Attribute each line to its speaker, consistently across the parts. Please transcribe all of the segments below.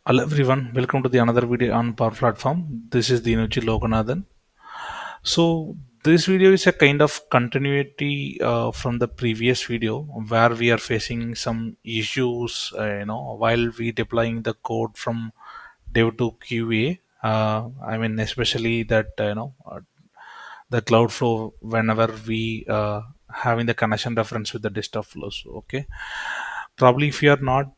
Speaker 1: Hello everyone, welcome to the another video on Power Platform. This is Dinuchi Loganathan. So this video is a kind of continuity from the previous video where we are facing some issues, while we deploying the code from dev to QA. Especially that the cloud flow whenever we having the connection reference with the desktop flows. Okay, probably if you are not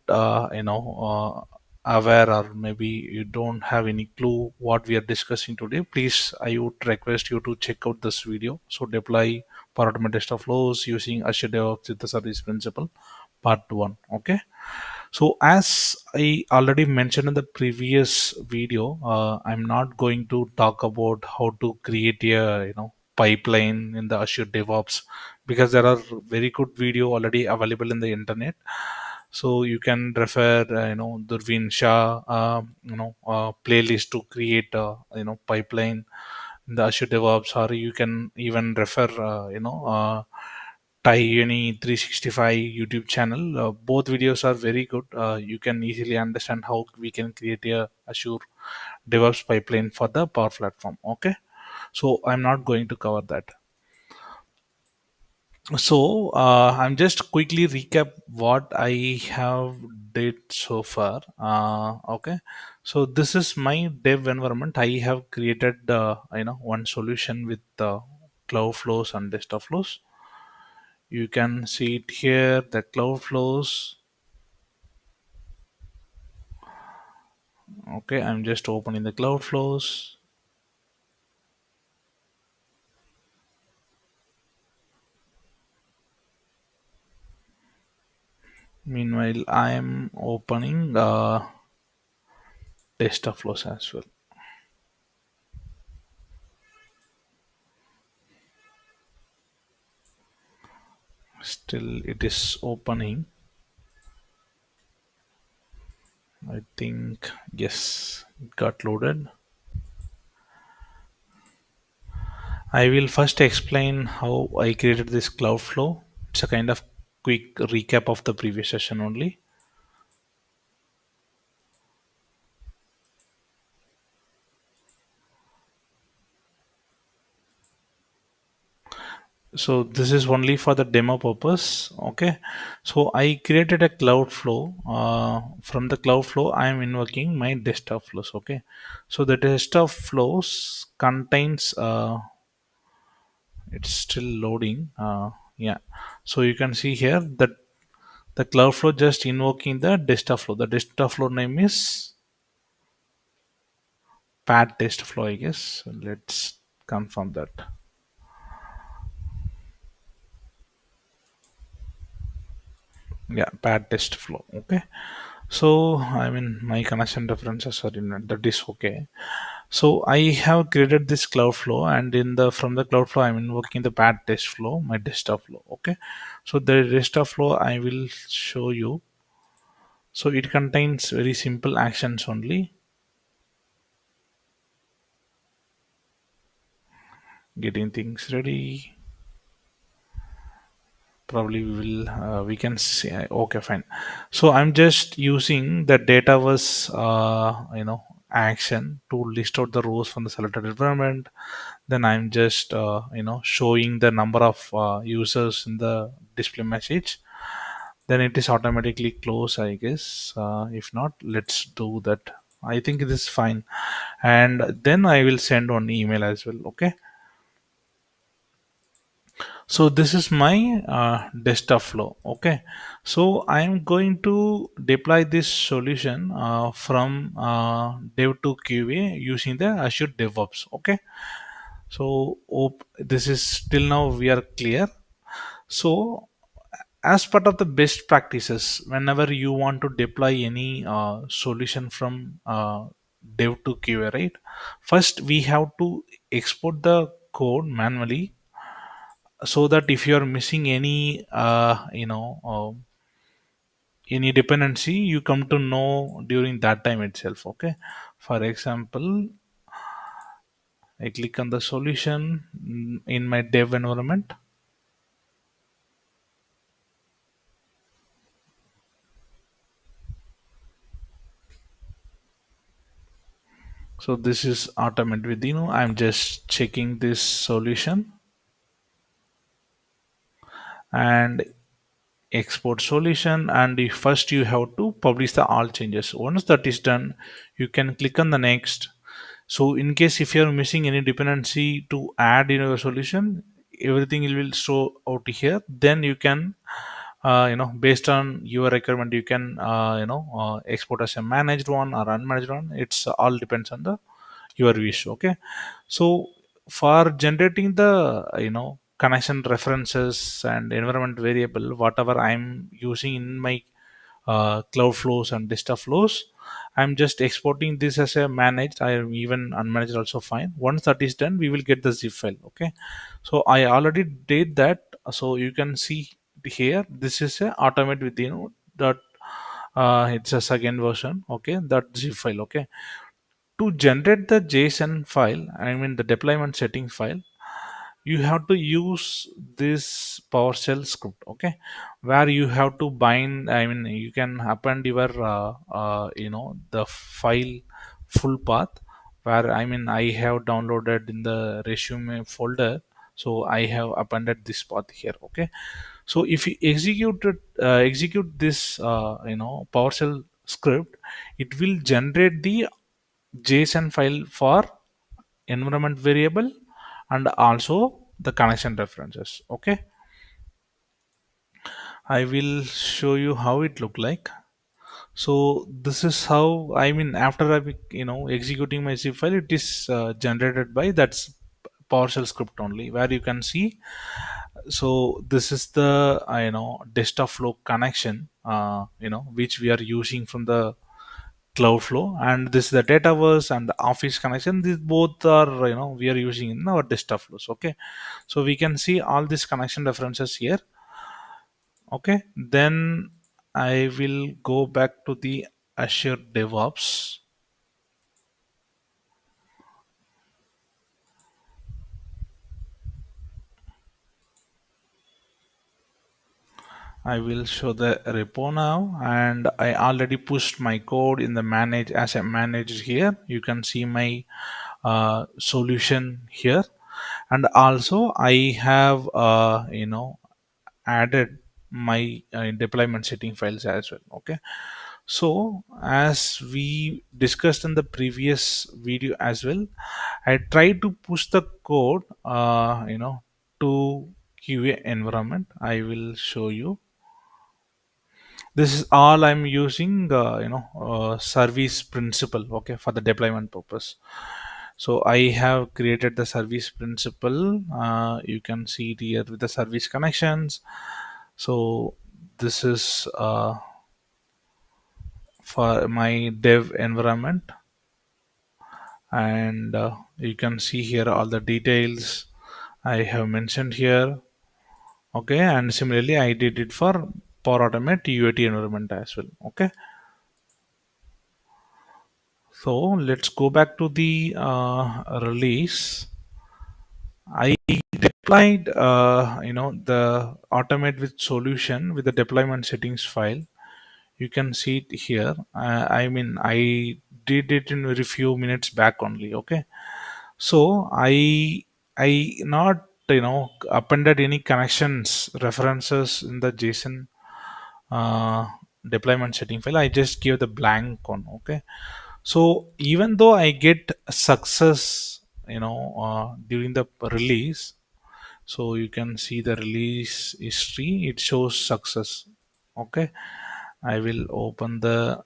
Speaker 1: aware, or maybe you don't have any clue what we are discussing today, please I would request you to check out this video. So deploy Power Automate desktop flows using Azure DevOps with the service principle, part 1. Okay, so as I already mentioned in the previous video, I'm not going to talk about how to create a pipeline in the Azure DevOps, because there are very good video already available in the internet. So you can refer Durvin Shah playlist to create a pipeline in the Azure DevOps, or you can even refer Tiny 365 YouTube channel. Both videos are very good. You can easily understand how we can create a Azure DevOps pipeline for the Power Platform. Okay, so I'm not going to cover that. So I'm just quickly recap what I have did so far. Okay, so this is my dev environment. I have created one solution with cloud flows and desktop flows. You can see it here, the cloud flows. Okay, I'm just opening the cloud flows. Meanwhile, I am opening desktop flows as well. Still, it is opening. I think yes, it got loaded. I will first explain how I created this cloud flow. It's a kind of quick recap of the previous session only. So this is only for the demo purpose. Okay, so I created a cloud flow. From the cloud flow I am invoking my desktop flows. Okay, so the desktop flows contains it's still loading. Yeah, so you can see here that the cloud flow just invoking the desktop flow. The desktop flow name is pad test flow, I guess. So let's confirm that. Yeah, pad test flow. Okay, so my connection references are in that is okay. So I have created this cloud flow, and in the from the cloud flow I'm invoking the pad test flow, my desktop flow. Okay, so the desktop flow I will show you. So it contains very simple actions only. Getting things ready. Probably we can see. Okay, fine. So I'm just using the data was action to list out the rows from the selected environment. Then I'm just showing the number of users in the display message. Then it is automatically closed, I guess. If not, let's do that. I think it is fine, and then I will send one email as well. Okay, so this is my desktop flow. Okay, so I am going to deploy this solution from dev to QA using the Azure DevOps. Okay, so this is till now we are clear. So as part of the best practices, whenever you want to deploy any solution from dev to QA, right, first we have to export the code manually, so that if you are missing any dependency, you come to know during that time itself. Okay, for example, I click on the solution in my dev environment. So this is automate with I'm just checking this solution and export solution, and first you have to publish the all changes. Once that is done, you can click on the next. So in case if you're missing any dependency to add in your solution, everything will show out here. Then you can based on your requirement, you can export as a managed one or unmanaged one. It's all depends on the your wish. Okay. So for generating the connection references and environment variable, whatever I'm using in my cloud flows and desktop flows, I'm just exporting this as a managed. I am even unmanaged also fine. Once that is done, we will get the zip file. Okay. So I already did that. So you can see here, this is a automate with that it's a second version. Okay, that zip file. Okay, to generate the JSON file, I mean the deployment setting file, you have to use this PowerShell script. Okay, where you have to bind. I mean, you can append your the file full path. Where I mean, I have downloaded in the resume folder, so I have appended this path here. Okay, so if you execute this PowerShell script, it will generate the JSON file for environment variable and also the connection references. Okay, I will show you how it look like. So this is how, I mean, after I executing my zip file, it is generated by that's PowerShell script only, where you can see. So this is the desktop flow connection which we are using from the cloud flow, and this is the dataverse and the office connection. These both are we are using in our desktop flows. Okay, so we can see all these connection references here. Okay, then I will go back to the Azure DevOps. I will show the repo now, and I already pushed my code in the manage as a manager here. You can see my solution here, and also I have added my deployment setting files as well. Okay, so as we discussed in the previous video as well, I try to push the code to QA environment. I will show you. This is all I'm using service principle, okay, for the deployment purpose. So I have created the service principle. You can see it here with the service connections. So this is for my dev environment, and you can see here all the details I have mentioned here. Okay, and similarly I did it for Power Automate UAT environment as well. Okay, so let's go back to the release. I deployed, the automate with solution with the deployment settings file. You can see it here. I mean, I did it in a very few minutes back only. Okay, so I not appended any connections references in the JSON uh, deployment setting file. I just give the blank one. Okay, so even though I get success during the release, so you can see the release history, it shows success. Okay, I will open the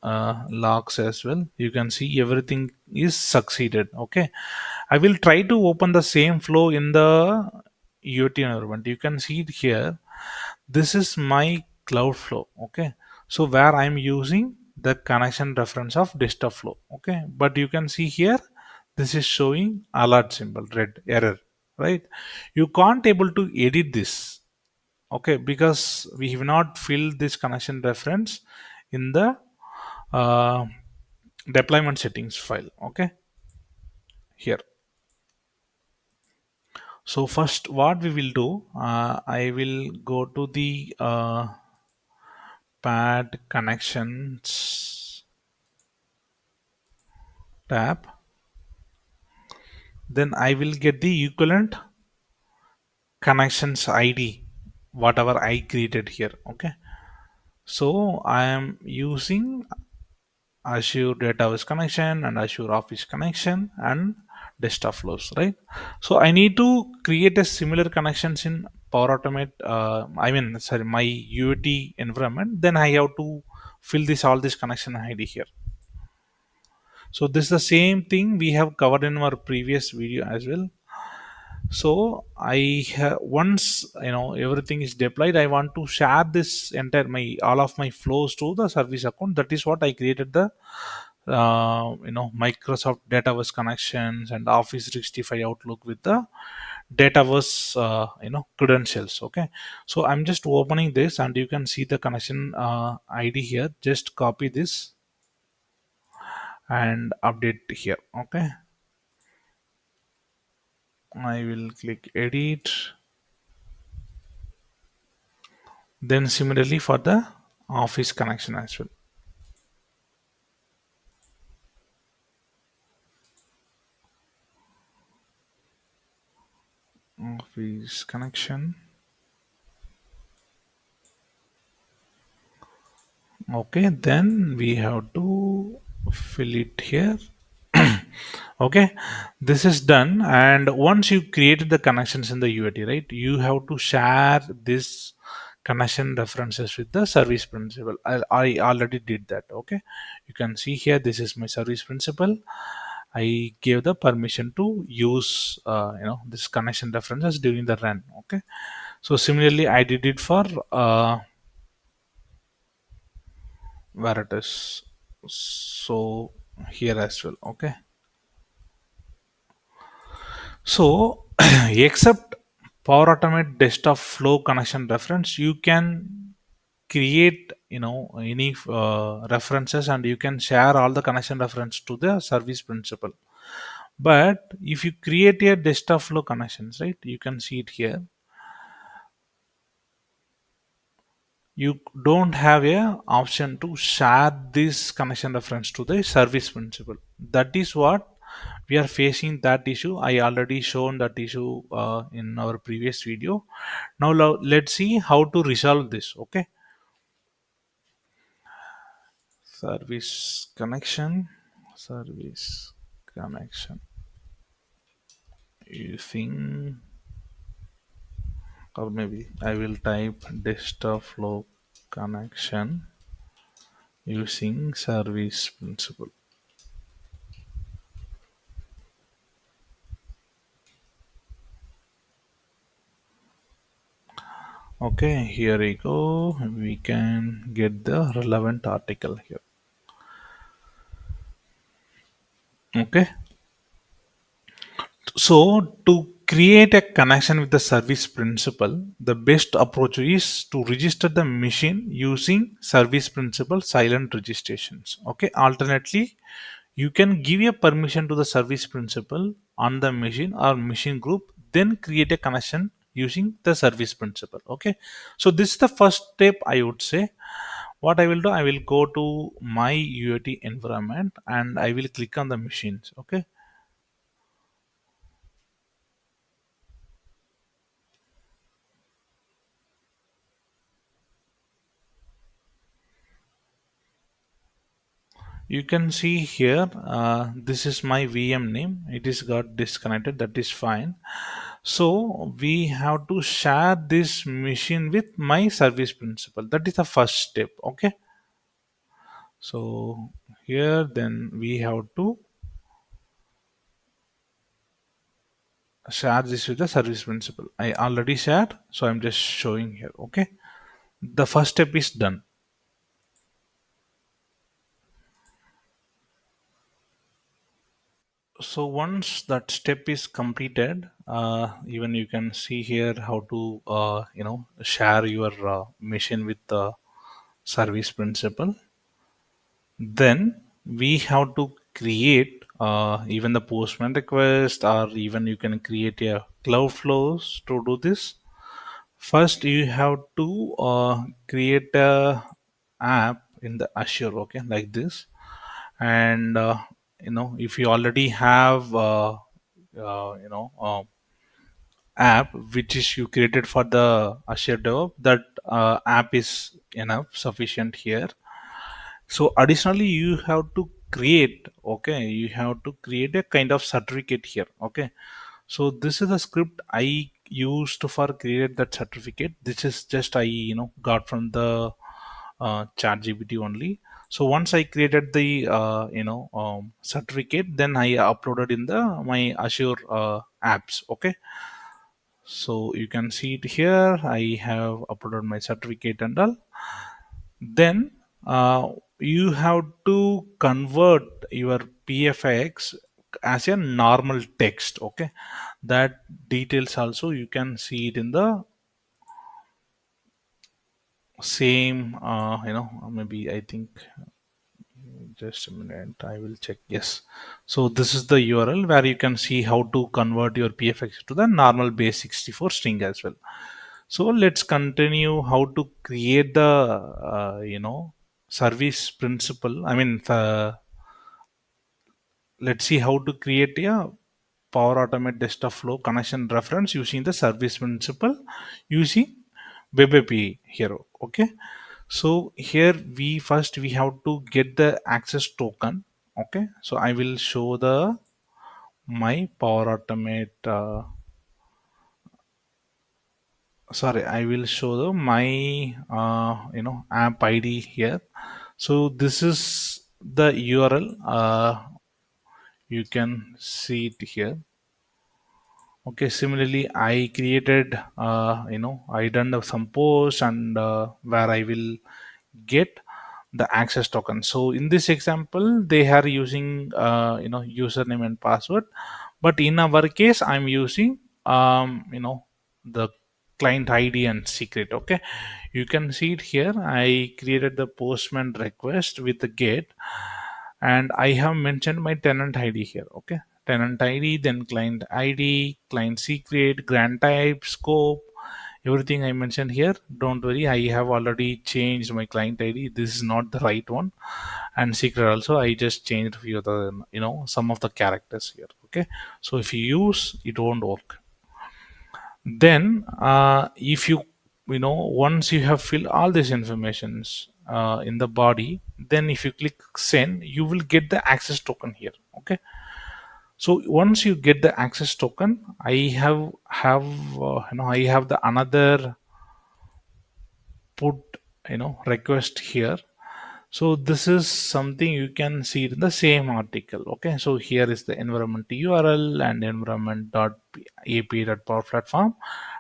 Speaker 1: logs as well. You can see everything is succeeded. Okay, I will try to open the same flow in the UAT environment. You can see it here. This is my cloud flow. Okay, so where I'm using the connection reference of desktop flow. Okay, but you can see here, this is showing alert symbol, red error, right? You can't able to edit this. Okay, because we have not filled this connection reference in the uh, deployment settings file. Okay, here. So first what we will do, I will go to the pad connections tab. then I will get the equivalent connections ID, whatever I created here. Okay, so I am using Azure Database connection and Azure Office connection and desktop flows, right? So I need to create a similar connections in Power Automate. I mean, sorry, my UAT environment. Then I have to fill this all this connection ID here. So this is the same thing we have covered in our previous video as well. So once everything is deployed, I want to share this entire my all of my flows to the service account. That is what I created the Microsoft Dataverse connections and Office 365 Outlook with the Dataverse credentials. Okay, so I'm just opening this and you can see the connection ID here. Just copy this and update here. Okay, I will click edit. Then similarly for the Office connection as well. Office connection. Okay, then we have to fill it here. Okay, this is done. And once you created the connections in the UAT, right, you have to share this connection references with the service principal. I already did that. Okay, you can see here this is my service principal. I gave the permission to use this connection references during the run. Okay, so similarly I did it for where it is, so here as well. Okay, so except Power Automate desktop flow connection reference, you can create any references and you can share all the connection reference to the service principal. But if you create a desktop flow connections, right, you can see it here, you don't have a option to share this connection reference to the service principal. That is what we are facing, that issue. I already shown that issue in our previous video. Now let's see how to resolve this. Okay, service connection using, or maybe I will type desktop flow connection using service principal. Okay, here we go. We can get the relevant article here. Okay, so to create a connection with the service principal, the best approach is to register the machine using service principal silent registrations. Okay, alternately, you can give a permission to the service principal on the machine or machine group, then create a connection using the service principal. Okay, so this is the first step, I would say. What I will do, I will go to my UAT environment and I will click on the machines. Okay, you can see here, this is my VM name. It is got disconnected. That is fine. So we have to share this machine with my service principal. That is the first step. Okay. So here then we have to share this with the service principal. I already shared, so I'm just showing here. Okay. The first step is done. So once that step is completed, even you can see here how to share your machine with the service principal. Then we have to create even the postman request, or even you can create a cloud flows to do this. First you have to create a app in the Azure. Okay, like this. And if you already have app which is you created for the Azure DevOps, that app is enough sufficient here. So additionally, you have to create, okay, you have to create a kind of certificate here, okay. So this is the script I used for create that certificate. This is just I got from the chat GPT only. So once I created the certificate, then I uploaded in the my Azure apps, okay. So you can see it here. I have uploaded my certificate and all. Then you have to convert your pfix as a normal text, okay. That details also you can see it in the same maybe I think just a minute, I will check. Yes, so this is the URL where you can see how to convert your pfix to the normal base 64 string as well. So let's continue how to create the service principal. I mean, let's see how to create a Power Automate desktop flow connection reference using the service principal using Web API here. Okay. So here we have to get the access token. Okay. So I will show the my Power Automate. Sorry, I will show the my app ID here. So this is the URL. You can see it here. Okay, similarly I created I done some post and where I will get the access token. So in this example they are using username and password, but in our case I'm using the client ID and secret. Okay, you can see it here. I created the postman request with the get, and I have mentioned my tenant ID here. Okay, tenant ID, then client ID, client secret, grant type, scope, everything I mentioned here. Don't worry, I have already changed my client ID. This is not the right one, and secret also I just changed a few of the some of the characters here. Okay, so if you use it won't work. Then if once you have filled all these informations in the body, then if you click send, you will get the access token here. Okay, so once you get the access token, I have I have the another put request here. So this is something you can see in the same article. Okay, so here is the environment URL and environment.api.power platform,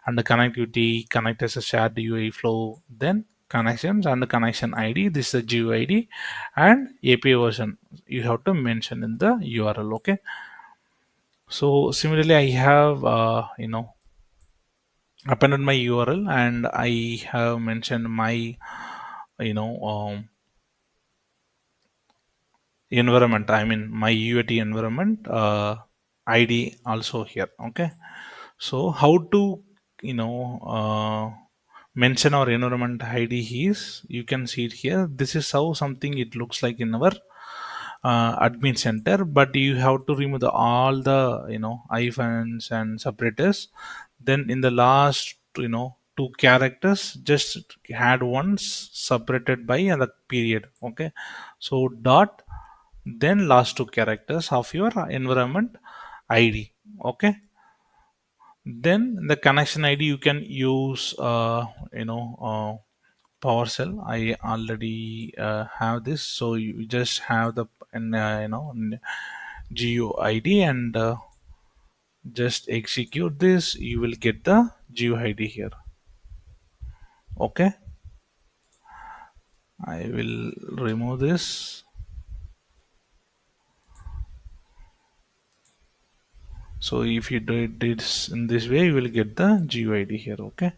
Speaker 1: and the connectivity connect as a shared UI flow, then connections and the connection ID. This is the GUID and API version you have to mention in the URL. Okay, so similarly I have appended my URL and I have mentioned my you know environment, I mean my UAT environment ID also here. Okay, so how to you know uh, mention our environment ID is, you can see it here. This is how something it looks like in our admin center, but you have to remove all the hyphens and separators. Then in the last two characters, just had once separated by another period. Okay, so dot, then last two characters of your environment ID. Okay, then the connection ID you can use PowerShell. I already have this, so you just have the GUID and just execute this. You will get the GUID here. Okay, I will remove this. So if you do it this in this way, you will get the GUID here. Okay,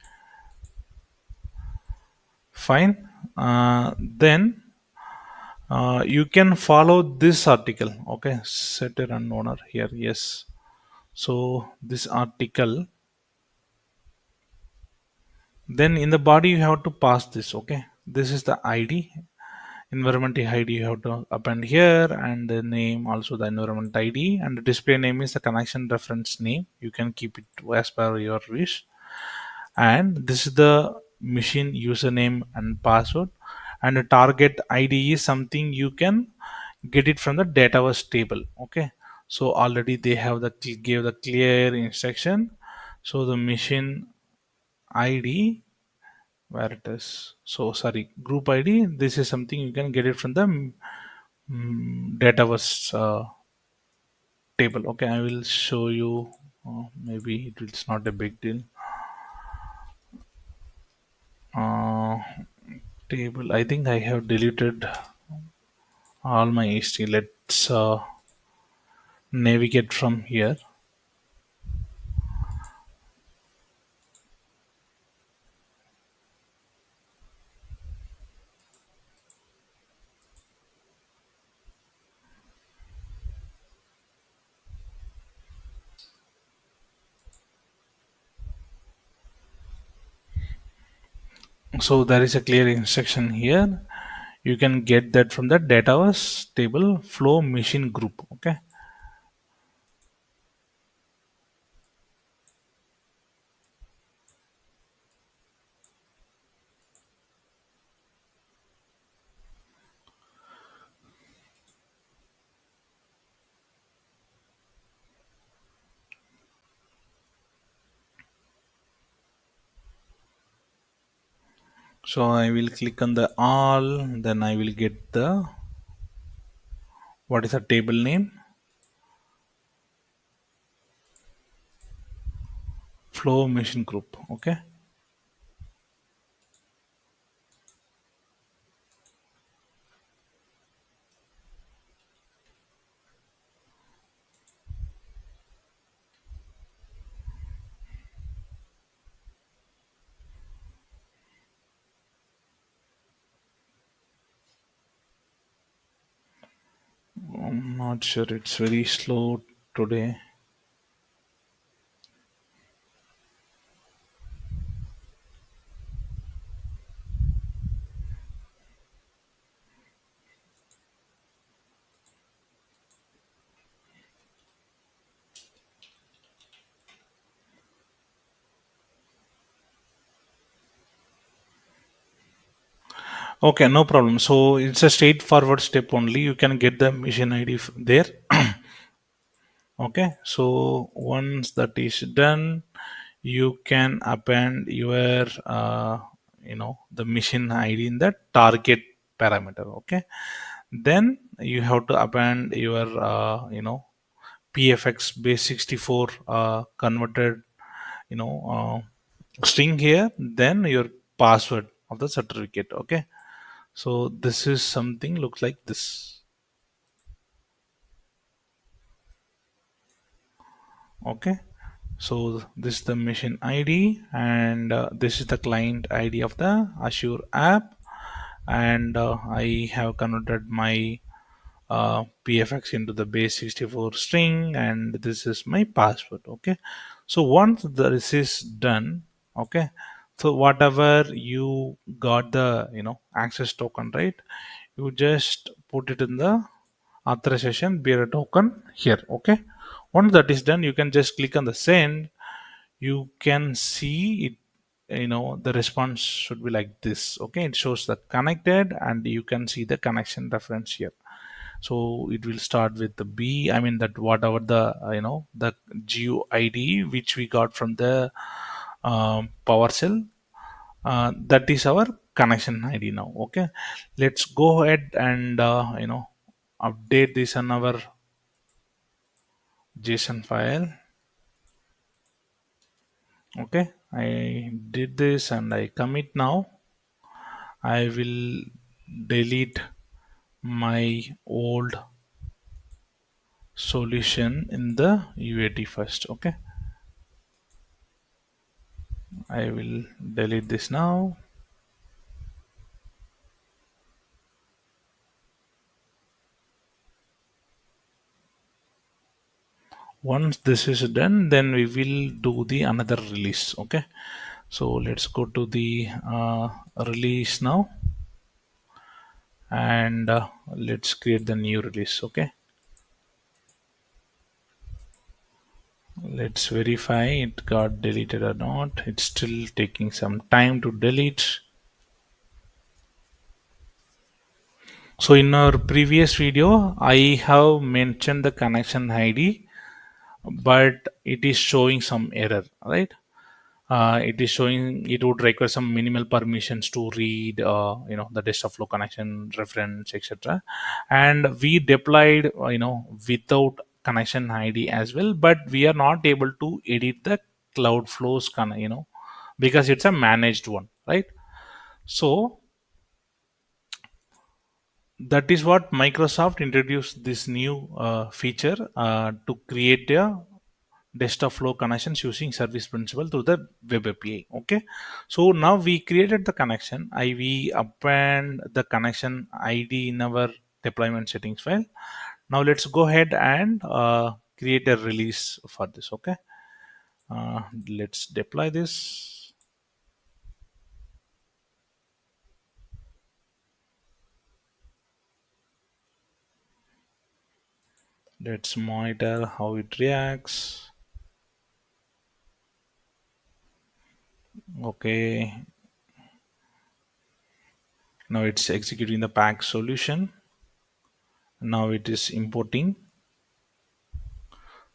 Speaker 1: fine. Then you can follow this article. Okay, set a run owner here. Yes, so this article, then in the body you have to pass this. Okay, this is the ID Environment ID you have to append here, and the name also the environment ID, and the display name is the connection reference name. You can keep it as per your wish. And this is the machine username and password, and the target ID is something you can get it from the database table. Okay, so already they have the gave the clear instruction. So the machine ID, where it is, so sorry, group ID, this is something you can get it from the database table. Okay, I will show you. Maybe it's not a big deal. uh, Table, I think I have deleted all my history. Let's navigate from here. So there is a clear instruction here. You can get that from the database table flow machine group. Okay, so I will click on the all, then I will get the what is the table name, flow machine group. Okay, I'm not sure, it's very slow today. Okay, no problem. So it's a straightforward step only. You can get the machine ID there. Okay, so once that is done, you can append your the machine ID in the target parameter. Okay, then you have to append your pfx base 64 converted you know string here, then your password of the certificate. Okay, so this is something looks like this. Okay, so this is the machine ID, and this is the client ID of the Azure app, and I have converted my pfx into the base 64 string, and this is my password. Okay, so once this is done, okay, so whatever you got the access token, right, you just put it in the authorization bearer token here. Okay, once that is done, you can just click on the send. You can see it, the response should be like this. Okay, it shows the connected, and you can see the connection reference here. So it will start with the b, I mean that whatever the the GUID which we got from the PowerShell, that is our connection ID now. Okay, let's go ahead and update this on our JSON file. Okay, I did this and I commit now. I will delete my old solution in the UAT first. Okay, I will delete this now. Once this is done, then we will do the another release. Okay, so let's go to the release now, and let's create the new release. Okay, let's verify it got deleted or not. It's still taking some time to delete. So in our previous video, I have mentioned the connection ID, but it is showing some error, right? It is showing it would require some minimal permissions to read, the desktop flow connection reference, etc. And we deployed, without connection ID as well, but we are not able to edit the cloud flows, because it's a managed one, right? So that is what Microsoft introduced this new feature to create a desktop flow connections using service principal through the web API. Okay, so now we created the connection. We append the connection ID in our deployment settings file. Now let's go ahead and create a release for this. Okay, let's deploy this. Let's monitor how it reacts. Okay, now it's executing the pack solution. Now it is importing.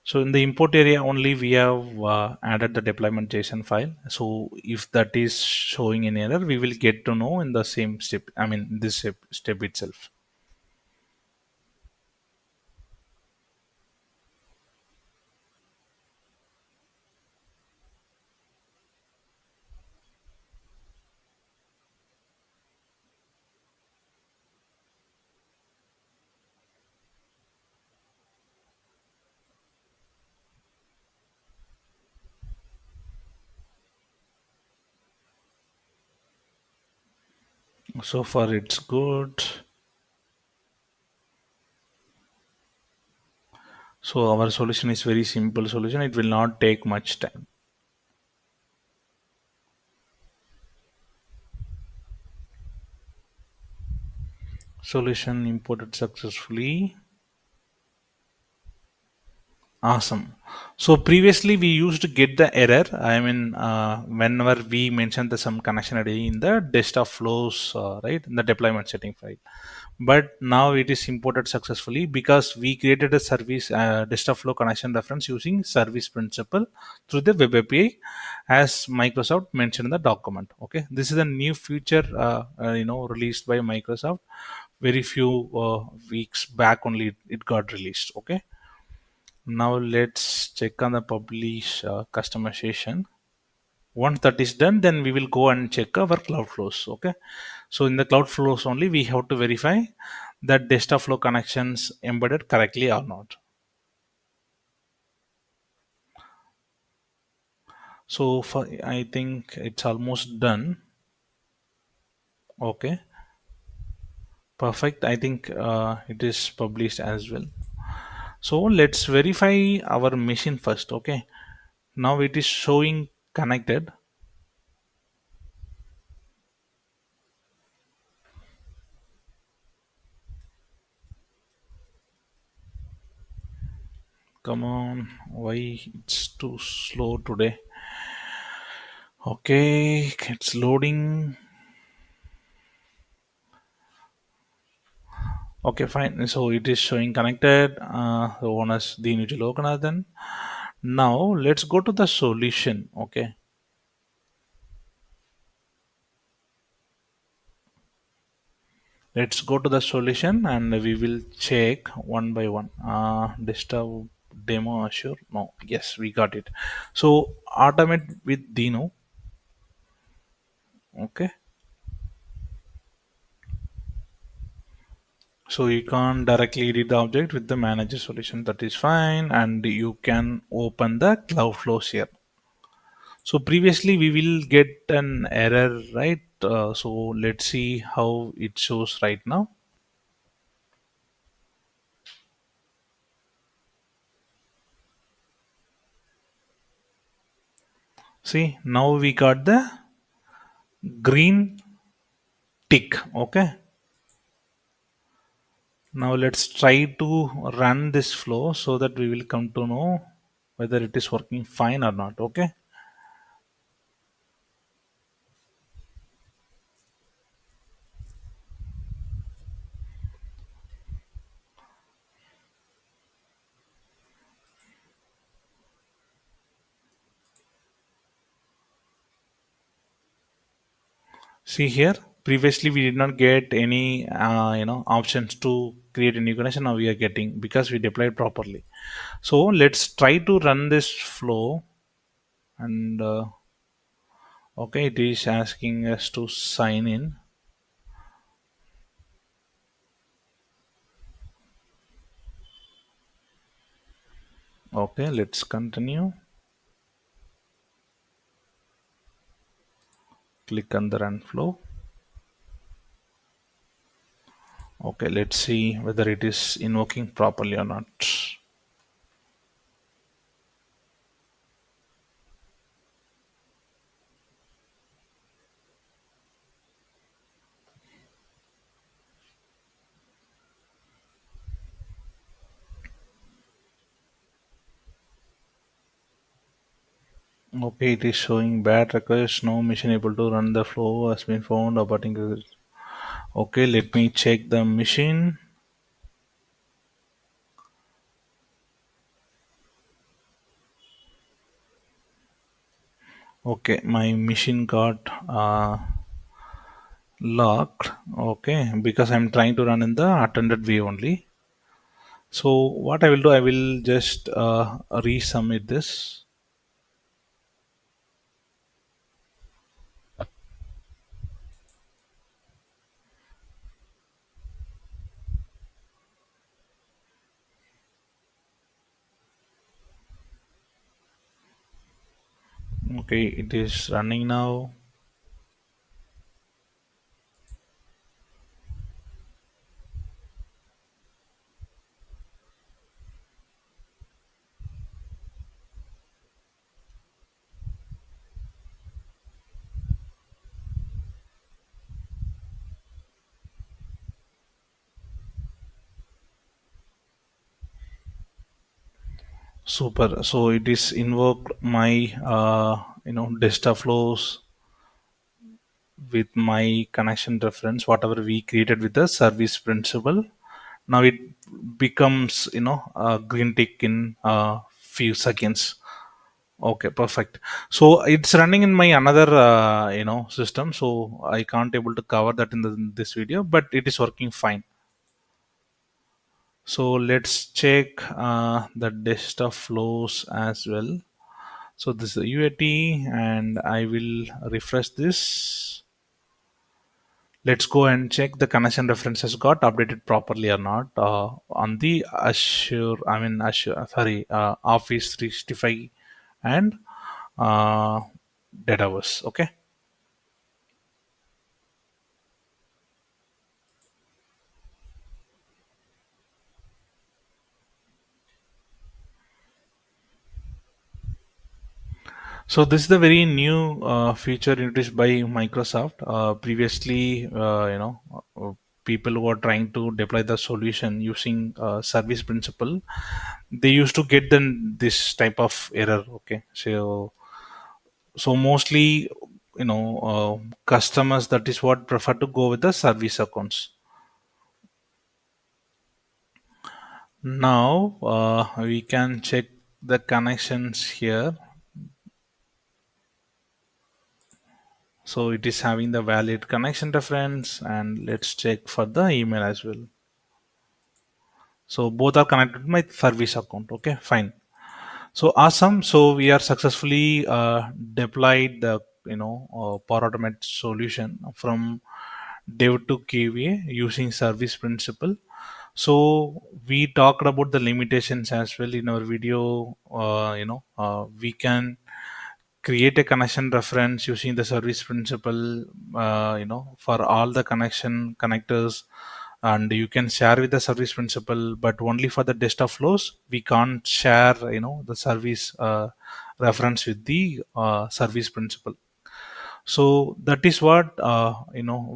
Speaker 1: So in the import area only we have added the deployment JSON file. So if that is showing an error, we will get to know in the same step. I mean this step itself. So far it's good. So our solution is very simple solution. It will not take much time. Solution imported successfully. Awesome. So previously we used to get the error. I mean, whenever we mentioned the some connection ID in the desktop flows, right, in the deployment setting file. But now it is imported successfully because we created a service desktop flow connection reference using service principal through the web API, as Microsoft mentioned in the document. Okay, this is a new feature, released by Microsoft. Very few weeks back only it got released. Okay. Now let's check on the publish customization. Once that is done, then we will go and check our cloud flows. Okay. So in the cloud flows only, we have to verify that desktop flow connections embedded correctly or not. So for I think it's almost done. Okay. Perfect. I think it is published as well. So let's verify our machine first. Okay. Now it is showing connected. Come on, why it's too slow today? Okay, it's loading. Okay, fine. So it is showing connected. The owners the individual organization. Now let's go to the solution. Okay, let's go to the solution and we will check one by one. Desktop demo Azure. No, yes, we got it. So automate with Dino. Okay. So you can't directly edit the object with the manager solution. That is fine, and you can open the cloud flows here. So previously we will get an error, right? So let's see how it shows right now. See, now we got the green tick. Okay. Now let's try to run this flow so that we will come to know whether it is working fine or not. Okay. See here, previously we did not get any options to create a new connection. Now we are getting because we deployed properly. So let's try to run this flow and okay, it is asking us to sign in. Okay, let's continue. Click on the run flow. Okay, let's see whether it is invoking properly or not. Okay, it is showing bad request. No machine able to run the flow has been found. Aborting. Okay, let me check the machine. Okay, my machine got locked. Okay, because I'm trying to run in the attended way only. So what I will do, I will just resubmit this. Okay, it is running now. Super. So it is invoked my data flows with my connection reference, whatever we created with the service principal. Now it becomes a green tick in a few seconds. Okay, perfect. So it's running in my another system, so I can't able to cover that in this video, but it is working fine. So let's check the desktop flows as well. So this is the UAT, and I will refresh this. Let's go and check the connection references got updated properly or not on the Azure, sorry, Office 365 and uh, Dataverse. Okay. So this is the very new feature introduced by Microsoft. Previously, people who are trying to deploy the solution using service principle, they used to get then this type of error. Okay, so mostly, customers, that is what prefer to go with the service accounts. Now we can check the connections here. So it is having the valid connection reference, and let's check for the email as well. So both are connected to my service account. Okay, fine. So awesome. So we are successfully deployed the Power Automate solution from dev to QA using service principle. So we talked about the limitations as well in our video. We can create a connection reference using the service principle, for all the connection connectors, and you can share with the service principle, but only for the desktop flows we can't share the service reference with the service principle. So that is what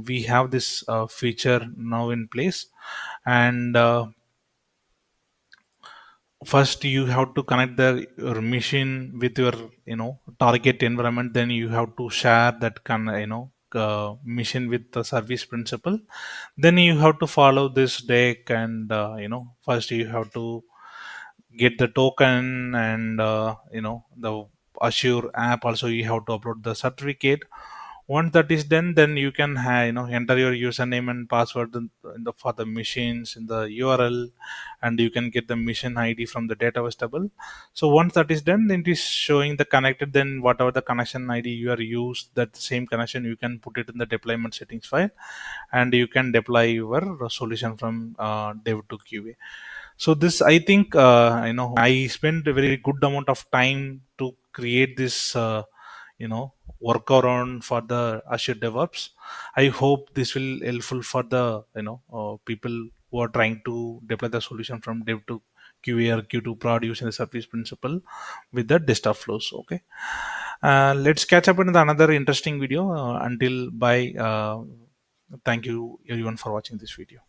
Speaker 1: we have this feature now in place. And first you have to connect your machine with your target environment. Then you have to share that machine with the service principal. Then you have to follow this deck, and first you have to get the token, and the Azure app also you have to upload the certificate. Once that is done, then you can enter your username and password for the machines in the URL, and you can get the machine ID from the database table. So once that is done, it is showing the connected. Then whatever the connection ID you are used, that same connection you can put it in the deployment settings file, and you can deploy your solution from dev to QA. So this, I think, I spent a very good amount of time to create this you know workaround for the Azure DevOps. I hope this will helpful for the people who are trying to deploy the solution from dev to QA or Q to prod using the service principle with the desktop flows. Okay, let's catch up in another interesting video. Until bye. Thank you everyone for watching this video.